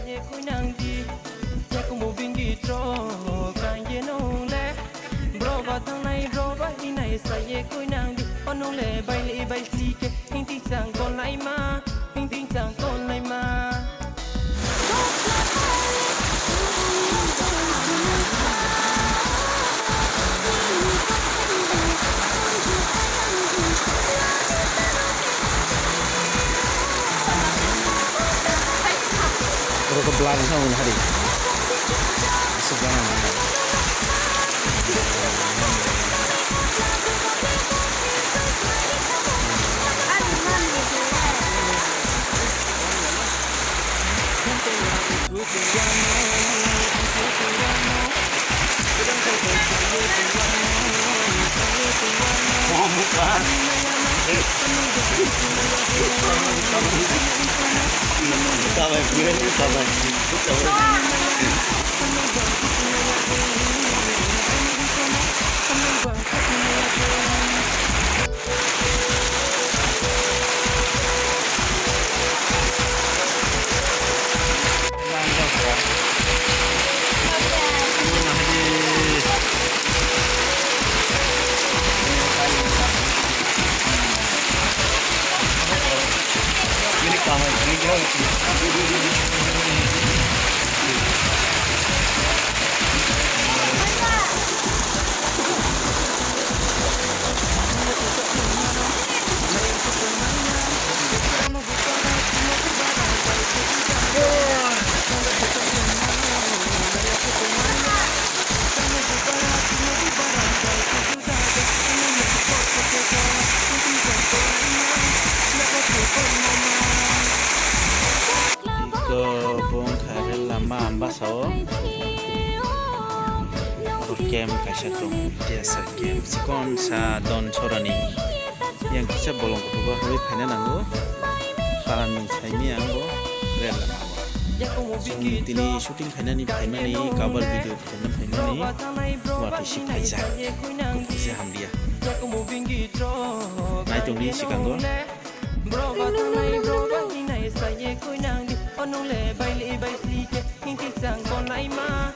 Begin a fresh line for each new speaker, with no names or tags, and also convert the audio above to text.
ye koi nang di ye ko mo bingi tro kan ye nong le bro ba thang nai bro ba hi nai sa ye koi nang di onong le bai si ke ting ting sang kon lai ma ting ting sang kon lai ma
Terus ke belakang sama hari sebelah mana? Oh, bukan. Sabar, gimana sabar? Baso game kaisa dong biasa game sikon sa don chorani yang kita bolong kutuba hoi phane nango karan min saimi ango rel lama tini shooting phainani cover video phainani wati si phaisa se hamdia nai tongni sikango bro ba tanai bro ba hinai sa ye koi nang di onong le bai si ke ting ting sang kon lai ma